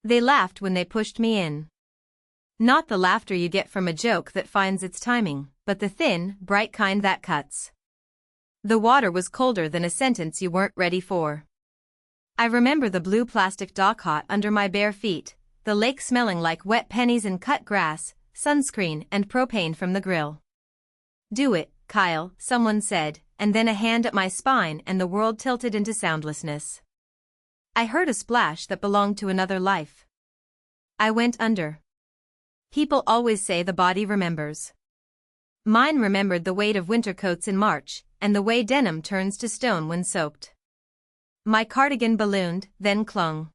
They laughed when they pushed me in. Not the laughter you get from a joke that finds its timing, but the thin, bright kind that cuts. The water was colder than a sentence you weren't ready for. I remember the blue plastic dock hot under my bare feet, the lake smelling like wet pennies and cut grass, sunscreen and propane from the grill. "Do it, Kyle," someone said, and then a hand at my spine and the world tilted into soundlessness. I heard a splash that belonged to another life. I went under. People always say the body remembers. Mine remembered the weight of winter coats in March, and the way denim turns to stone when soaked. My cardigan ballooned, then clung.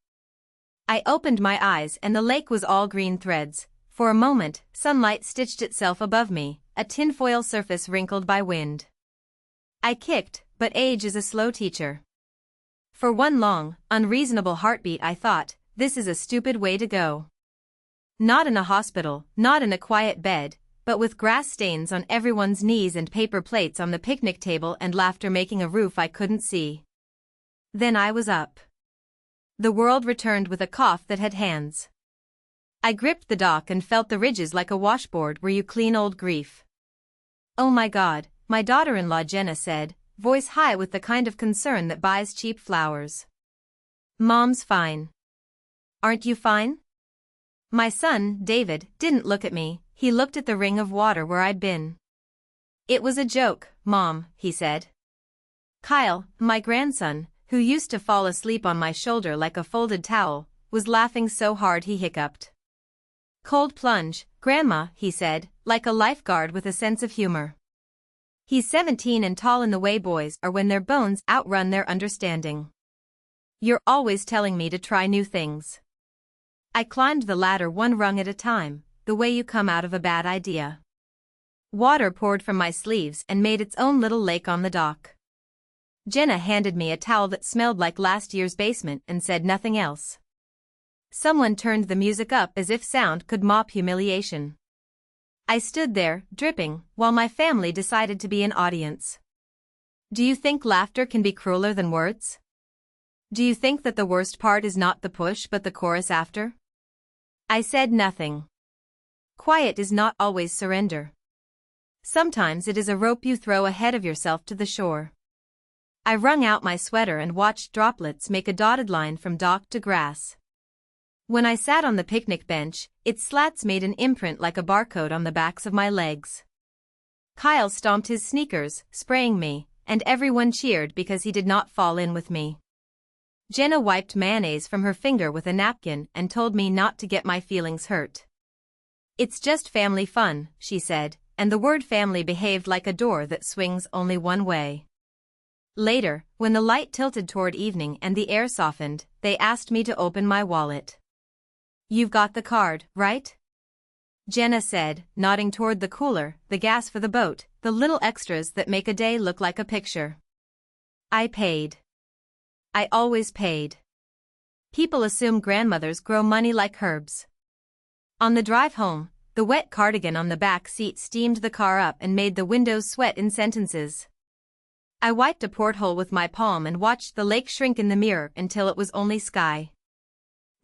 I opened my eyes and the lake was all green threads. For a moment, sunlight stitched itself above me, a tinfoil surface wrinkled by wind. I kicked, but age is a slow teacher. For one long, unreasonable heartbeat I thought, this is a stupid way to go. Not in a hospital, not in a quiet bed, but with grass stains on everyone's knees and paper plates on the picnic table and laughter making a roof I couldn't see. Then I was up. The world returned with a cough that had hands. I gripped the dock and felt the ridges like a washboard where you clean old grief. "Oh my God," my daughter-in-law Jenna said, voice high with the kind of concern that buys cheap flowers. "Mom's fine. Aren't you fine?" My son, David, didn't look at me, he looked at the ring of water where I'd been. "It was a joke, Mom," he said. Kyle, my grandson, who used to fall asleep on my shoulder like a folded towel, was laughing so hard he hiccuped. "Cold plunge, Grandma," he said, like a lifeguard with a sense of humor. He's 17 and tall in the way boys are when their bones outrun their understanding. "You're always telling me to try new things." I climbed the ladder one rung at a time, the way you come out of a bad idea. Water poured from my sleeves and made its own little lake on the dock. Jenna handed me a towel that smelled like last year's basement and said nothing else. Someone turned the music up as if sound could mop humiliation. I stood there, dripping, while my family decided to be an audience. Do you think laughter can be crueler than words? Do you think that the worst part is not the push but the chorus after? I said nothing. Quiet is not always surrender. Sometimes it is a rope you throw ahead of yourself to the shore. I wrung out my sweater and watched droplets make a dotted line from dock to grass. When I sat on the picnic bench, its slats made an imprint like a barcode on the backs of my legs. Kyle stomped his sneakers, spraying me, and everyone cheered because he did not fall in with me. Jenna wiped mayonnaise from her finger with a napkin and told me not to get my feelings hurt. "It's just family fun," she said, and the word family behaved like a door that swings only one way. Later, when the light tilted toward evening and the air softened, they asked me to open my wallet. "You've got the card, right?" Jenna said, nodding toward the cooler, the gas for the boat, the little extras that make a day look like a picture. I paid. I always paid. People assume grandmothers grow money like herbs. On the drive home, the wet cardigan on the back seat steamed the car up and made the windows sweat in sentences. I wiped a porthole with my palm and watched the lake shrink in the mirror until it was only sky.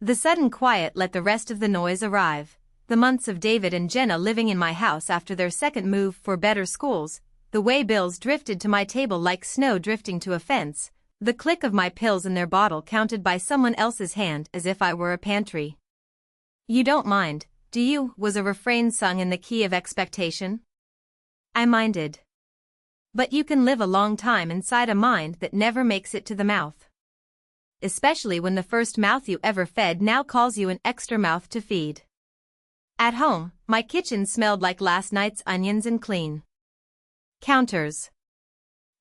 The sudden quiet let the rest of the noise arrive, the months of David and Jenna living in my house after their second move for better schools, the way bills drifted to my table like snow drifting to a fence, the click of my pills in their bottle counted by someone else's hand as if I were a pantry. "You don't mind, do you?" was a refrain sung in the key of expectation. I minded. But you can live a long time inside a mind that never makes it to the mouth. Especially when the first mouth you ever fed now calls you an extra mouth to feed. At home, my kitchen smelled like last night's onions and clean counters.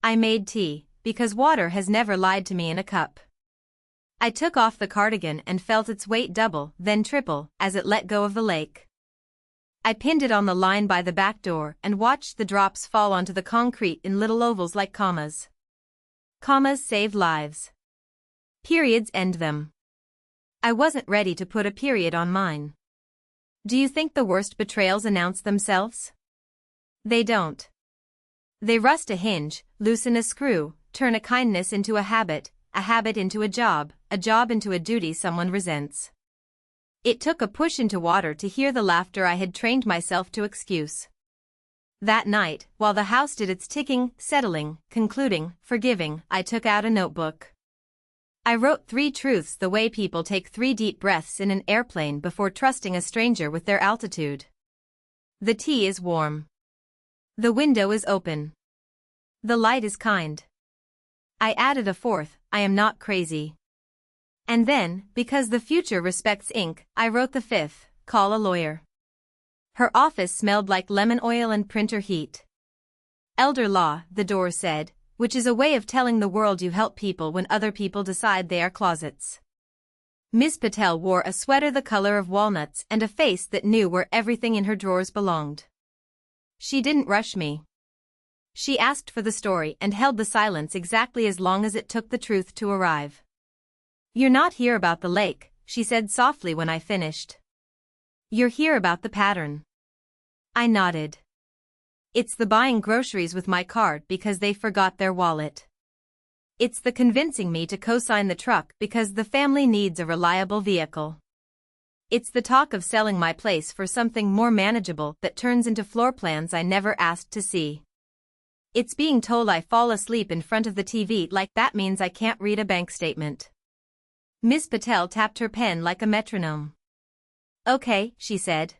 I made tea, because water has never lied to me in a cup. I took off the cardigan and felt its weight double, then triple, as it let go of the lake. I pinned it on the line by the back door and watched the drops fall onto the concrete in little ovals like commas. Commas save lives. Periods end them. I wasn't ready to put a period on mine. Do you think the worst betrayals announce themselves? They don't. They rust a hinge, loosen a screw, turn a kindness into a habit into a job into a duty someone resents. It took a push into water to hear the laughter I had trained myself to excuse. That night, while the house did its ticking, settling, concluding, forgiving, I took out a notebook. I wrote 3 truths the way people take 3 deep breaths in an airplane before trusting a stranger with their altitude. The tea is warm. The window is open. The light is kind. I added a 4th, I am not crazy. And then, because the future respects ink, I wrote the 5th, call a lawyer. Her office smelled like lemon oil and printer heat. Elder law, the door said, which is a way of telling the world you help people when other people decide they are closets. Ms. Patel wore a sweater the color of walnuts and a face that knew where everything in her drawers belonged. She didn't rush me. She asked for the story and held the silence exactly as long as it took the truth to arrive. You're not here about the lake, she said softly when I finished. You're here about the pattern. I nodded. It's the buying groceries with my card because they forgot their wallet. It's the convincing me to co-sign the truck because the family needs a reliable vehicle. It's the talk of selling my place for something more manageable that turns into floor plans I never asked to see. It's being told I fall asleep in front of the TV like that means I can't read a bank statement. Ms. Patel tapped her pen like a metronome. Okay, she said.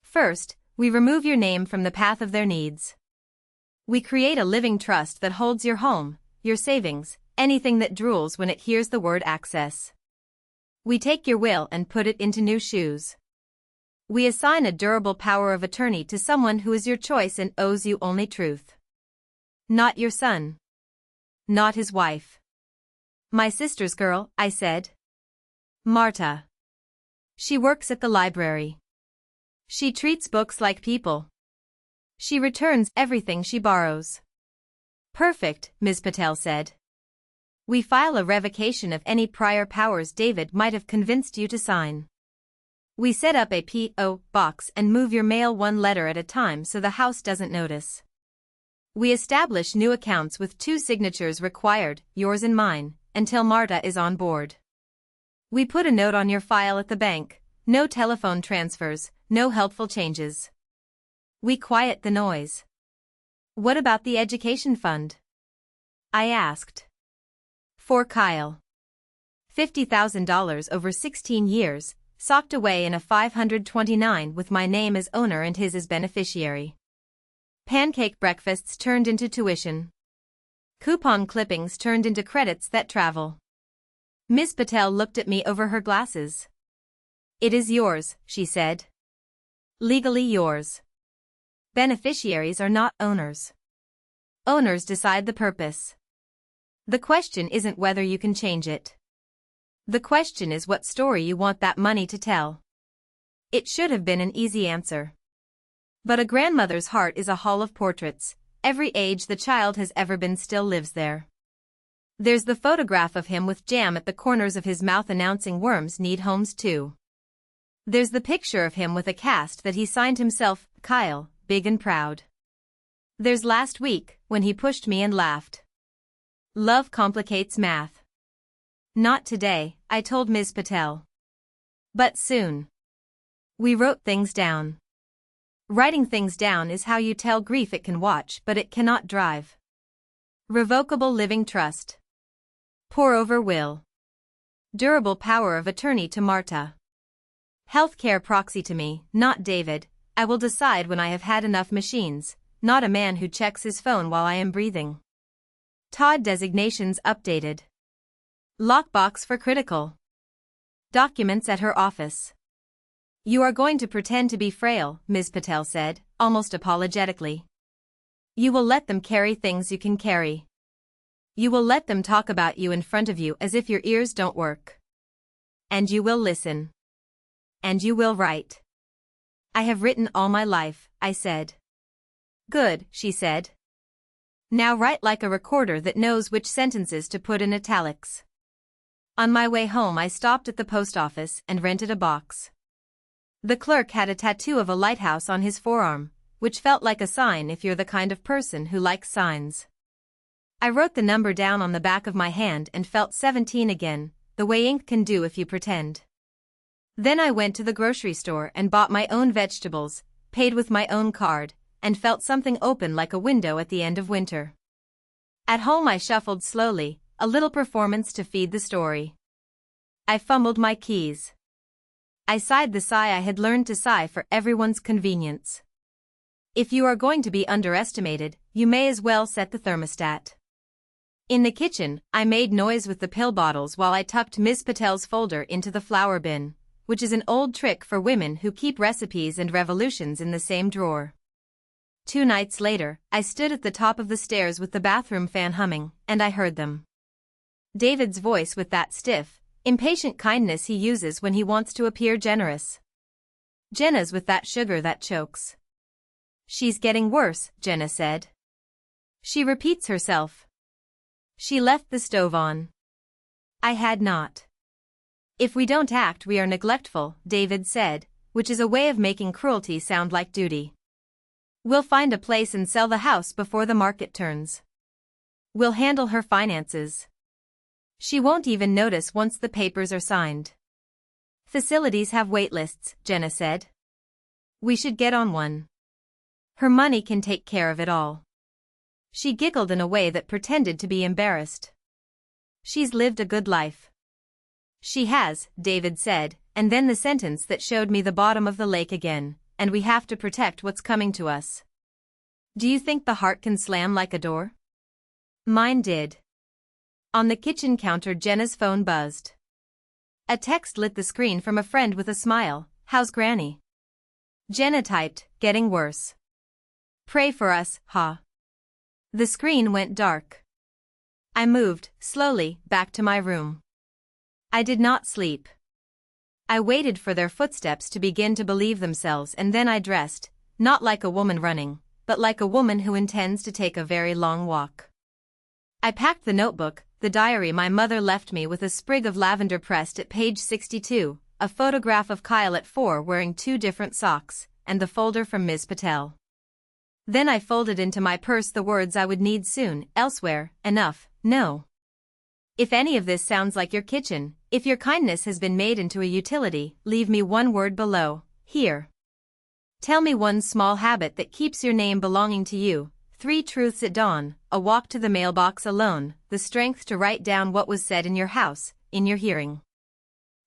First, we remove your name from the path of their needs. We create a living trust that holds your home, your savings, anything that drools when it hears the word access. We take your will and put it into new shoes. We assign a durable power of attorney to someone who is your choice and owes you only truth. Not your son. Not his wife. My sister's girl, I said. Marta. She works at the library. She treats books like people. She returns everything she borrows. Perfect, Ms. Patel said. We file a revocation of any prior powers David might have convinced you to sign. We set up a P.O. box and move your mail 1 letter at a time so the house doesn't notice. We establish new accounts with 2 signatures required, yours and mine, until Marta is on board. We put a note on your file at the bank, no telephone transfers, no helpful changes. We quiet the noise. What about the education fund? I asked. For Kyle. $50,000 over 16 years, socked away in a 529 with my name as owner and his as beneficiary. Pancake breakfasts turned into tuition. Coupon clippings turned into credits that travel. Ms. Patel looked at me over her glasses. It is yours, she said. Legally yours. Beneficiaries are not owners. Owners decide the purpose. The question isn't whether you can change it. The question is what story you want that money to tell. It should have been an easy answer. But a grandmother's heart is a hall of portraits. Every age the child has ever been still lives there. There's the photograph of him with jam at the corners of his mouth announcing worms need homes too. There's the picture of him with a cast that he signed himself, Kyle, big and proud. There's last week, when he pushed me and laughed. Love complicates math. Not today, I told Ms. Patel. But soon. We wrote things down. Writing things down is how you tell grief it can watch but it cannot drive. Revocable living trust. Pour over will. Durable power of attorney to Marta. Healthcare proxy to me, not David. I will decide when I have had enough machines, not a man who checks his phone while I am breathing. Todd designations updated. Lockbox for critical. Documents at her office. You are going to pretend to be frail, Ms. Patel said, almost apologetically. You will let them carry things you can carry. You will let them talk about you in front of you as if your ears don't work. And you will listen. And you will write. I have written all my life, I said. Good, she said. Now write like a recorder that knows which sentences to put in italics. On my way home I stopped at the post office and rented a box. The clerk had a tattoo of a lighthouse on his forearm, which felt like a sign if you're the kind of person who likes signs. I wrote the number down on the back of my hand and felt 17 again, the way ink can do if you pretend. Then I went to the grocery store and bought my own vegetables, paid with my own card, and felt something open like a window at the end of winter. At home I shuffled slowly, a little performance to feed the story. I fumbled my keys. I sighed the sigh I had learned to sigh for everyone's convenience. If you are going to be underestimated, you may as well set the thermostat. In the kitchen, I made noise with the pill bottles while I tucked Ms. Patel's folder into the flour bin, which is an old trick for women who keep recipes and revolutions in the same drawer. 2 nights later, I stood at the top of the stairs with the bathroom fan humming, and I heard them. David's voice with that stiff, impatient kindness he uses when he wants to appear generous. Jenna's with that sugar that chokes. She's getting worse, Jenna said. She repeats herself. She left the stove on. I had not. If we don't act, we are neglectful, David said, which is a way of making cruelty sound like duty. We'll find a place and sell the house before the market turns. We'll handle her finances. She won't even notice once the papers are signed. Facilities have wait lists, Jenna said. We should get on one. Her money can take care of it all. She giggled in a way that pretended to be embarrassed. She's lived a good life. She has, David said, and then the sentence that showed me the bottom of the lake again, and we have to protect what's coming to us. Do you think the heart can slam like a door? Mine did. On the kitchen counter, Jenna's phone buzzed. A text lit the screen from a friend with a smile. How's Granny? Jenna typed, getting worse. Pray for us, ha. The screen went dark. I moved, slowly, back to my room. I did not sleep. I waited for their footsteps to begin to believe themselves, and then I dressed, not like a woman running, but like a woman who intends to take a very long walk. I packed the notebook, the diary my mother left me with a sprig of lavender pressed at page 62, a photograph of Kyle at 4 wearing 2 different socks, and the folder from Ms. Patel. Then I folded into my purse the words I would need soon, elsewhere, enough, no. If any of this sounds like your kitchen, if your kindness has been made into a utility, leave me 1 word below, here. Tell me 1 small habit that keeps your name belonging to you. 3 truths at dawn, a walk to the mailbox alone, the strength to write down what was said in your house, in your hearing.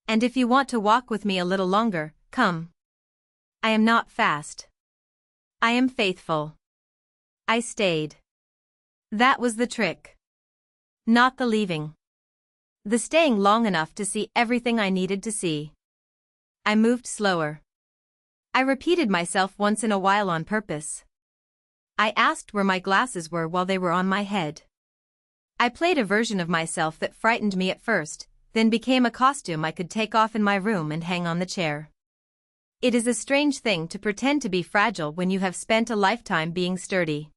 And if you want to walk with me a little longer, come. I am not fast. I am faithful. I stayed. That was the trick. Not the leaving. The staying long enough to see everything I needed to see. I moved slower. I repeated myself once in a while on purpose. I asked where my glasses were while they were on my head. I played a version of myself that frightened me at first, then became a costume I could take off in my room and hang on the chair. It is a strange thing to pretend to be fragile when you have spent a lifetime being sturdy.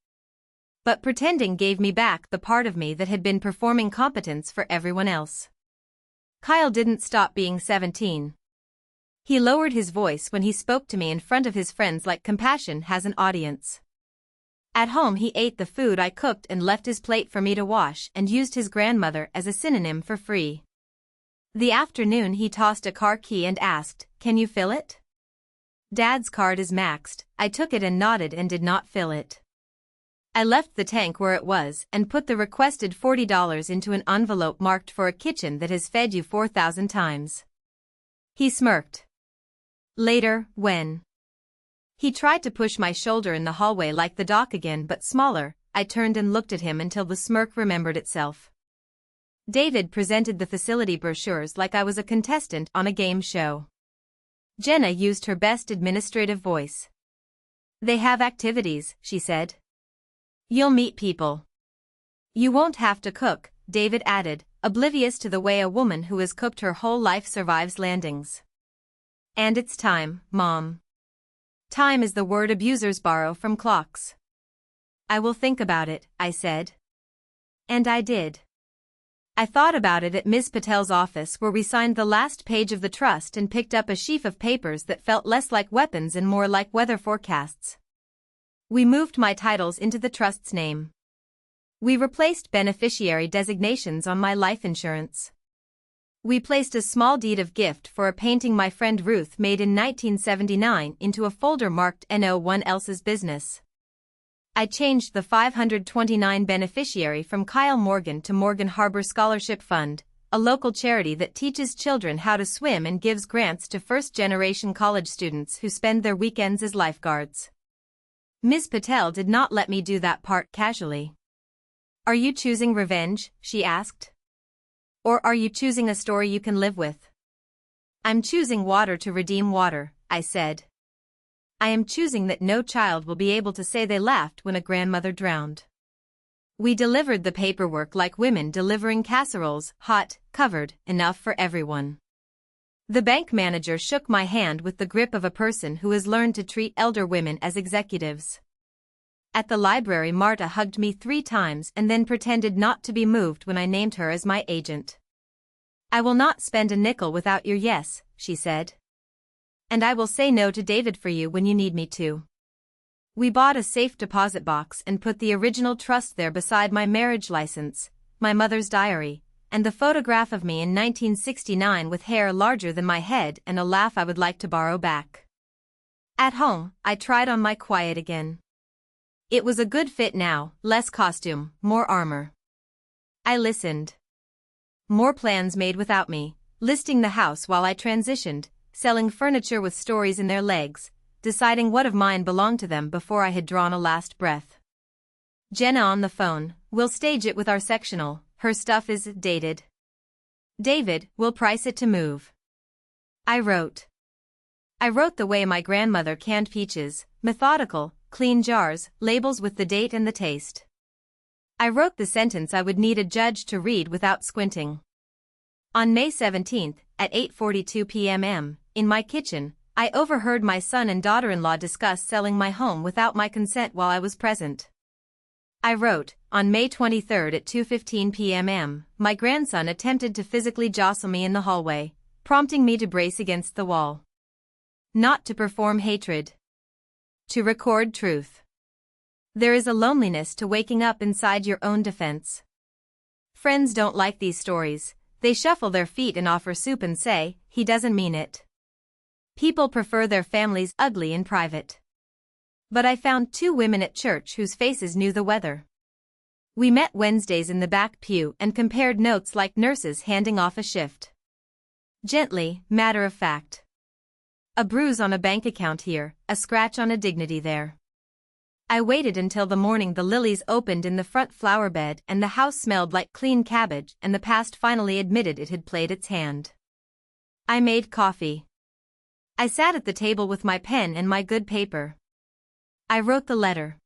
But pretending gave me back the part of me that had been performing competence for everyone else. Kyle didn't stop being 17. He lowered his voice when he spoke to me in front of his friends like compassion has an audience. At home he ate the food I cooked and left his plate for me to wash and used his grandmother as a synonym for free. The afternoon he tossed a car key and asked, "Can you fill it?" Dad's card is maxed. I took it and nodded and did not fill it. I left the tank where it was and put the requested $40 into an envelope marked for a kitchen that has fed you 4,000 times. He smirked. Later, when he tried to push my shoulder in the hallway like the dock again but smaller, I turned and looked at him until the smirk remembered itself. David presented the facility brochures like I was a contestant on a game show. Jenna used her best administrative voice. They have activities, she said. You'll meet people. You won't have to cook, David added, oblivious to the way a woman who has cooked her whole life survives landings. And it's time, Mom. Time is the word abusers borrow from clocks. I will think about it, I said. And I did. I thought about it at Ms. Patel's office where we signed the last page of the trust and picked up a sheaf of papers that felt less like weapons and more like weather forecasts. We moved my titles into the trust's name. We replaced beneficiary designations on my life insurance. We placed a small deed of gift for a painting my friend Ruth made in 1979 into a folder marked No One Else's Business. I changed the 529 beneficiary from Kyle Morgan to Morgan Harbor Scholarship Fund, a local charity that teaches children how to swim and gives grants to first-generation college students who spend their weekends as lifeguards. Ms. Patel did not let me do that part casually. "Are you choosing revenge?" she asked. "Or are you choosing a story you can live with?" "I'm choosing water to redeem water," I said. "I am choosing that no child will be able to say they laughed when a grandmother drowned." We delivered the paperwork like women delivering casseroles, hot, covered, enough for everyone. The bank manager shook my hand with the grip of a person who has learned to treat elder women as executives. At the library, Marta hugged me 3 times and then pretended not to be moved when I named her as my agent. "I will not spend a nickel without your yes," she said. "And I will say no to David for you when you need me to." We bought a safe deposit box and put the original trust there beside my marriage license, my mother's diary, and the photograph of me in 1969 with hair larger than my head and a laugh I would like to borrow back. At home, I tried on my quiet again. It was a good fit now, less costume, more armor. I listened. More plans made without me, listing the house while I transitioned, selling furniture with stories in their legs, deciding what of mine belonged to them before I had drawn a last breath. Jenna on the phone, "We'll stage it with our sectional, her stuff is dated." "David, we'll price it to move." I wrote the way my grandmother canned peaches, methodical, clean jars, labels with the date and the taste. I wrote the sentence I would need a judge to read without squinting. On May 17, at 8:42 p.m., in my kitchen, I overheard my son and daughter-in-law discuss selling my home without my consent while I was present. I wrote, on May 23 at 2:15 p.m., my grandson attempted to physically jostle me in the hallway, prompting me to brace against the wall. Not to perform hatred. To record truth. There is a loneliness to waking up inside your own defense. Friends don't like these stories. They shuffle their feet and offer soup and say, "He doesn't mean it." People prefer their families ugly in private. But I found 2 women at church whose faces knew the weather. We met Wednesdays in the back pew and compared notes like nurses handing off a shift. Gently, matter of fact. A bruise on a bank account here, a scratch on a dignity there. I waited until the morning the lilies opened in the front flower bed and the house smelled like clean cabbage and the past finally admitted it had played its hand. I made coffee. I sat at the table with my pen and my good paper. I wrote the letter.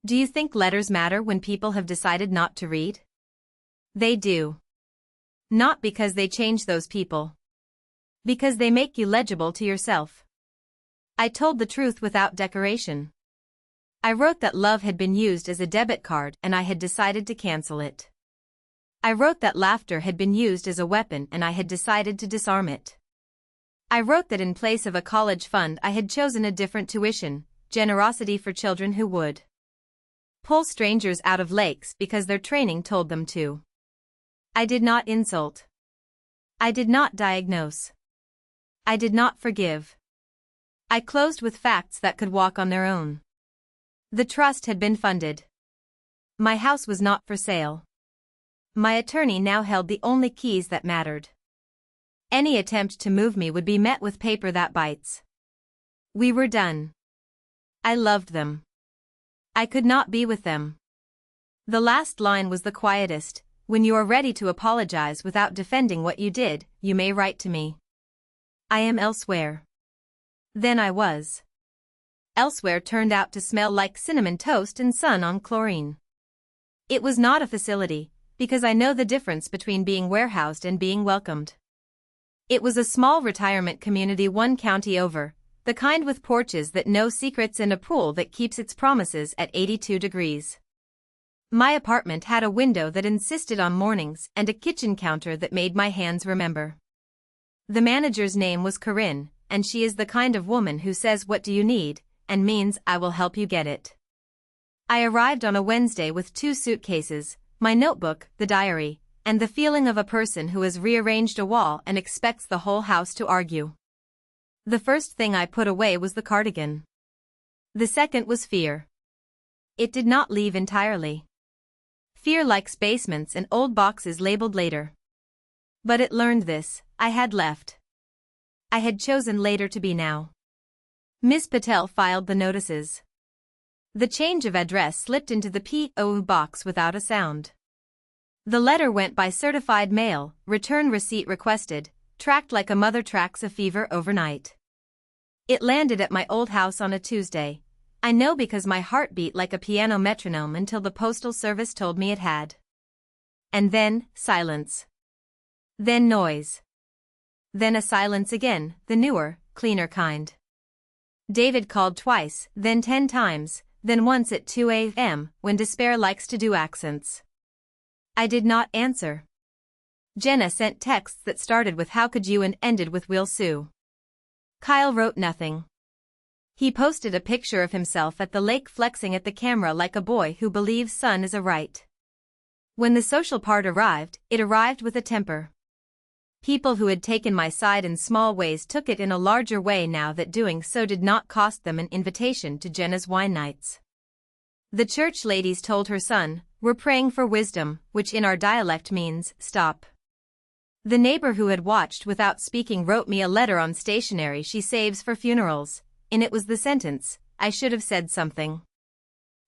Do you think letters matter when people have decided not to read? They do. Not because they change those people. Because they make you legible to yourself. I told the truth without decoration. I wrote that love had been used as a debit card and I had decided to cancel it. I wrote that laughter had been used as a weapon and I had decided to disarm it. I wrote that in place of a college fund I had chosen a different tuition, generosity for children who would pull strangers out of lakes because their training told them to. I did not insult. I did not diagnose. I did not forgive. I closed with facts that could walk on their own. The trust had been funded. My house was not for sale. My attorney now held the only keys that mattered. Any attempt to move me would be met with paper that bites. We were done. I loved them. I could not be with them. The last line was the quietest. When you are ready to apologize without defending what you did, you may write to me. I am elsewhere. Then I was. Elsewhere turned out to smell like cinnamon toast and sun on chlorine. It was not a facility, because I know the difference between being warehoused and being welcomed. It was a small retirement community 1 county over, the kind with porches that know secrets and a pool that keeps its promises at 82 degrees. My apartment had a window that insisted on mornings and a kitchen counter that made my hands remember. The manager's name was Corinne, and she is the kind of woman who says what do you need, and means I will help you get it. I arrived on a Wednesday with 2 suitcases, my notebook, the diary, And the feeling of a person who has rearranged a wall and expects the whole house to argue. The first thing I put away was the cardigan. The second was fear. It did not leave entirely. Fear likes basements and old boxes labeled later. But it learned this: I had left. I had chosen later to be now. Miss Patel filed the notices. The change of address slipped into the P.O. box without a sound. The letter went by certified mail, return receipt requested, tracked like a mother tracks a fever overnight. It landed at my old house on a Tuesday. I know because my heart beat like a piano metronome until the postal service told me it had. And then, silence. Then noise. Then a silence again, the newer, cleaner kind. David called twice, then 10 times, then once at 2 a.m., when despair likes to do accents. I did not answer. Jenna sent texts that started with "how could you" and ended with "will sue." Kyle wrote nothing. He posted a picture of himself at the lake flexing at the camera like a boy who believes sun is a right. When the social part arrived, it arrived with a temper. People who had taken my side in small ways took it in a larger way now that doing so did not cost them an invitation to Jenna's wine nights. The church ladies told her son, "We're praying for wisdom," which in our dialect means, stop. The neighbor who had watched without speaking wrote me a letter on stationery she saves for funerals. In it was the sentence, "I should have said something."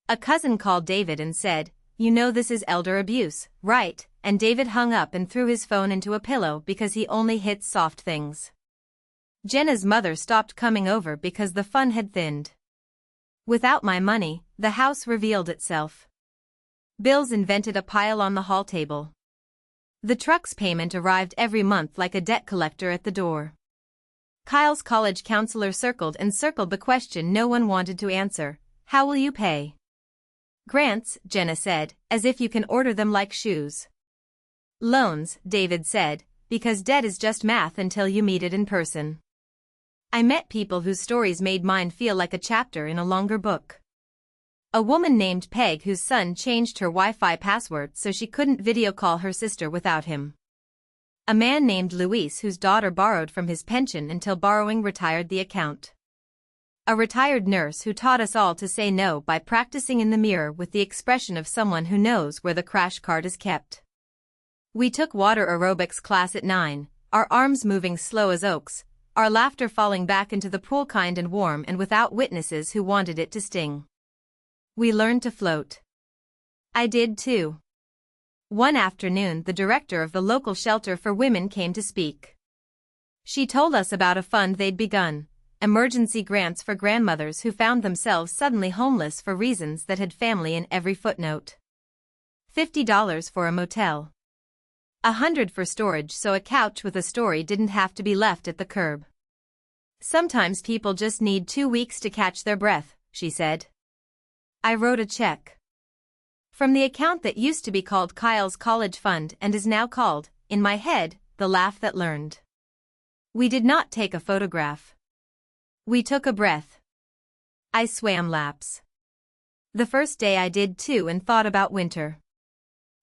A cousin called David and said, "You know this is elder abuse, right?" And David hung up and threw his phone into a pillow because he only hits soft things. Jenna's mother stopped coming over because the fun had thinned. Without my money, the house revealed itself. Bills invented a pile on the hall table. The truck's payment arrived every month like a debt collector at the door. Kyle's college counselor circled and circled the question no one wanted to answer: how will you pay? Grants, Jenna said, as if you can order them like shoes. Loans, David said, because debt is just math until you meet it in person. I met people whose stories made mine feel like a chapter in a longer book. A woman named Peg whose son changed her Wi-Fi password so she couldn't video call her sister without him. A man named Luis whose daughter borrowed from his pension until borrowing retired the account. A retired nurse who taught us all to say no by practicing in the mirror with the expression of someone who knows where the crash cart is kept. We took water aerobics class at 9, our arms moving slow as oaks, our laughter falling back into the pool kind and warm and without witnesses who wanted it to sting. We learned to float. I did too. One afternoon the director of the local shelter for women came to speak. She told us about a fund they'd begun, emergency grants for grandmothers who found themselves suddenly homeless for reasons that had family in every footnote. $50 for a motel. $100 for storage so a couch with a story didn't have to be left at the curb. Sometimes people just need 2 weeks to catch their breath, she said. I wrote a check. From the account that used to be called Kyle's College Fund and is now called, in my head, The Laugh That Learned. We did not take a photograph. We took a breath. I swam laps. The first day I did 2 and thought about winter.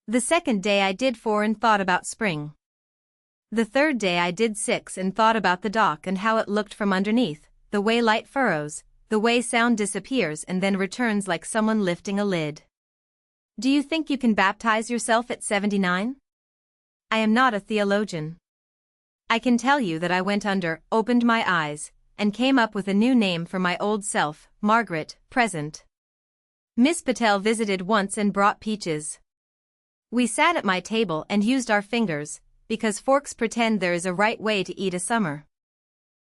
The second day I did 4 and thought about spring. The third day I did 6 and thought about the dock and how it looked from underneath, the way light furrows, the way sound disappears and then returns like someone lifting a lid. Do you think you can baptize yourself at 79? I am not a theologian. I can tell you that I went under, opened my eyes, and came up with a new name for my old self, Margaret, present. Miss Patel visited once and brought peaches. We sat at my table and used our fingers, because forks pretend there is a right way to eat a summer.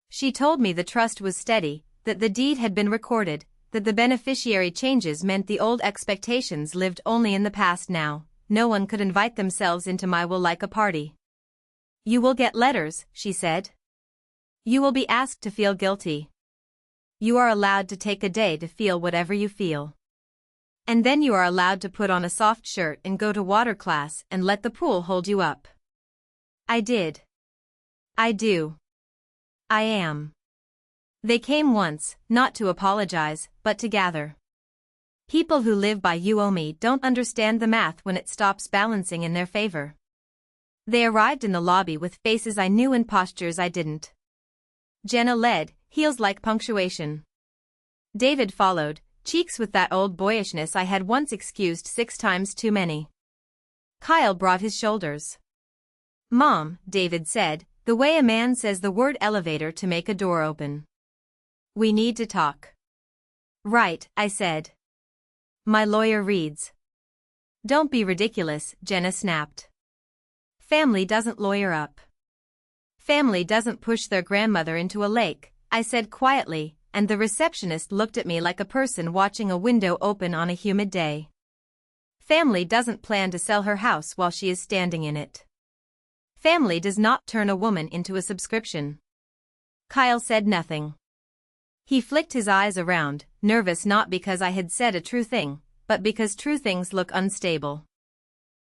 She told me the trust was steady, that the deed had been recorded, that the beneficiary changes meant the old expectations lived only in the past now, no one could invite themselves into my will like a party. You will get letters, she said. You will be asked to feel guilty. You are allowed to take a day to feel whatever you feel. And then you are allowed to put on a soft shirt and go to water class and let the pool hold you up. I did. I do. I am. They came once, not to apologize, but to gather. People who live by you owe me don't understand the math when it stops balancing in their favor. They arrived in the lobby with faces I knew and postures I didn't. Jenna led, heels like punctuation. David followed, cheeks with that old boyishness I had once excused 6 times too many. Kyle brought his shoulders. "Mom," David said, the way a man says the word elevator to make a door open. "We need to talk." "Right," I said. "My lawyer reads." "Don't be ridiculous," Jenna snapped. "Family doesn't lawyer up. Family doesn't push their grandmother into a lake," I said quietly, and the receptionist looked at me like a person watching a window open on a humid day. Family doesn't plan to sell her house while she is standing in it. Family does not turn a woman into a subscription. Kyle said nothing. He flicked his eyes around, nervous not because I had said a true thing, but because true things look unstable.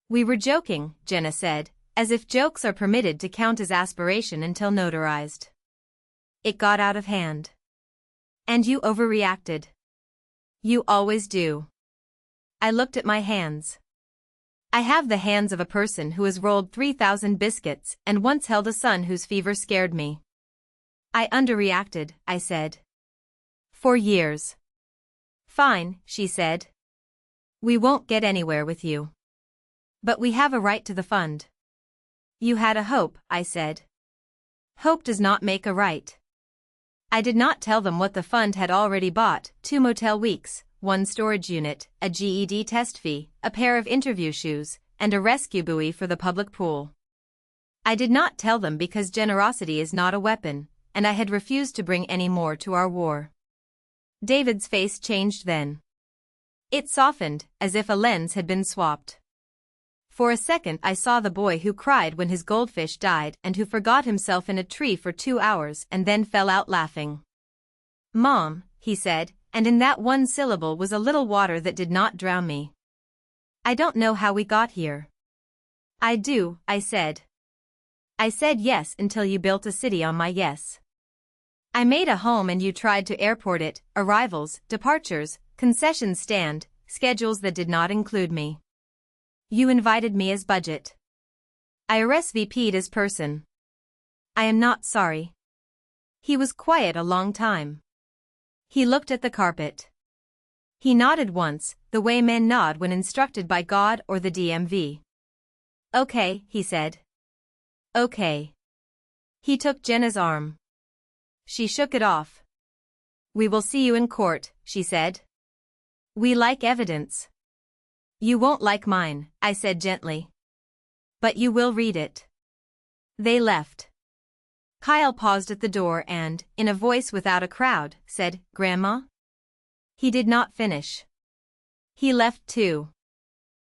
"We were joking," Jenna said, as if jokes are permitted to count as aspiration until notarized. "It got out of hand. And you overreacted. You always do." I looked at my hands. I have the hands of a person who has rolled 3,000 biscuits and once held a son whose fever scared me. "I underreacted," I said. "For years." "Fine," she said. "We won't get anywhere with you. But we have a right to the fund." "You had a hope," I said. "Hope does not make a right." I did not tell them what the fund had already bought: 2 motel weeks, 1 storage unit, a GED test fee, a pair of interview shoes, and a rescue buoy for the public pool. I did not tell them because generosity is not a weapon, and I had refused to bring any more to our war. David's face changed then. It softened, as if a lens had been swapped. For a second I saw the boy who cried when his goldfish died and who forgot himself in a tree for 2 hours and then fell out laughing. "Mom," he said, and in that one syllable was a little water that did not drown me. "I don't know how we got here." "I do," I said. "I said yes until you built a city on my yes. I made a home and you tried to airport it, arrivals, departures, concession stand, schedules that did not include me. You invited me as budget. I RSVP'd as person. I am not sorry." He was quiet a long time. He looked at the carpet. He nodded once, the way men nod when instructed by God or the DMV. "Okay," he said. "Okay." He took Jenna's arm. She shook it off. "We will see you in court," she said. "We like evidence." "You won't like mine," I said gently. "But you will read it." They left. Kyle paused at the door and, in a voice without a crowd, said, "Grandma?" He did not finish. He left too.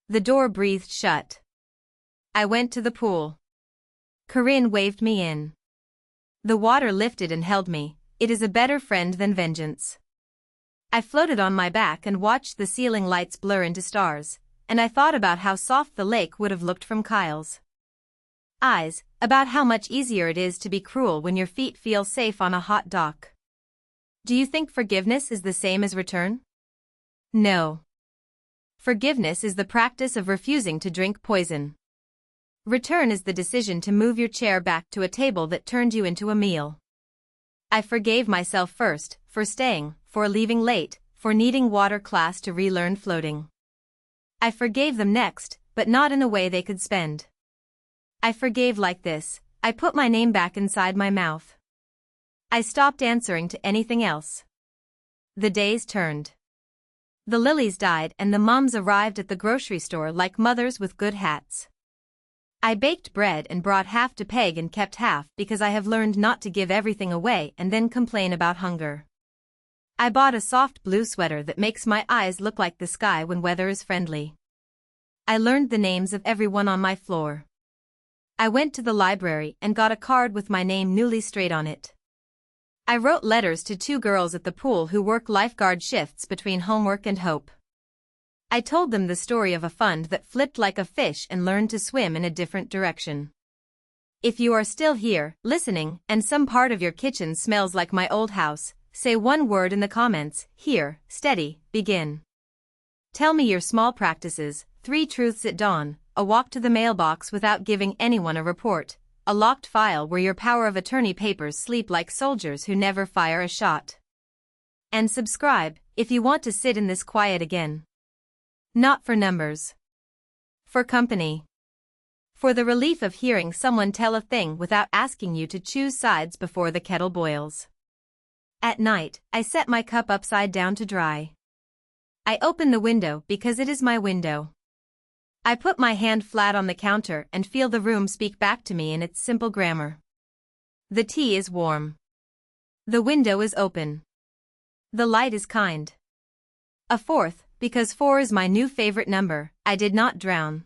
The door breathed shut. I went to the pool. Corinne waved me in. The water lifted and held me. It is a better friend than vengeance. I floated on my back and watched the ceiling lights blur into stars, and I thought about how soft the lake would have looked from Kyle's eyes, about how much easier it is to be cruel when your feet feel safe on a hot dock. Do you think forgiveness is the same as return? No. Forgiveness is the practice of refusing to drink poison. Return is the decision to move your chair back to a table that turned you into a meal. I forgave myself first, for staying, for leaving late, for needing water class to relearn floating. I forgave them next, but not in a way they could spend. I forgave like this. I put my name back inside my mouth. I stopped answering to anything else. The days turned. The lilies died and the moms arrived at the grocery store like mothers with good hats. I baked bread and brought half to Peg and kept half because I have learned not to give everything away and then complain about hunger. I bought a soft blue sweater that makes my eyes look like the sky when weather is friendly. I learned the names of everyone on my floor. I went to the library and got a card with my name newly straight on it. I wrote letters to 2 girls at the pool who work lifeguard shifts between homework and hope. I told them the story of a fund that flipped like a fish and learned to swim in a different direction. If you are still here, listening, and some part of your kitchen smells like my old house, say one word in the comments: here, steady, begin. Tell me your small practices, 3 truths at dawn, a walk to the mailbox without giving anyone a report, a locked file where your power of attorney papers sleep like soldiers who never fire a shot. And subscribe, if you want to sit in this quiet again. Not for numbers. For company. For the relief of hearing someone tell a thing without asking you to choose sides before the kettle boils. At night, I set my cup upside down to dry. I open the window because it is my window. I put my hand flat on the counter and feel the room speak back to me in its simple grammar. The tea is warm. The window is open. The light is kind. A fourth, because 4 is my new favorite number, I did not drown.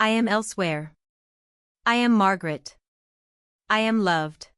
I am elsewhere. I am Margaret. I am loved.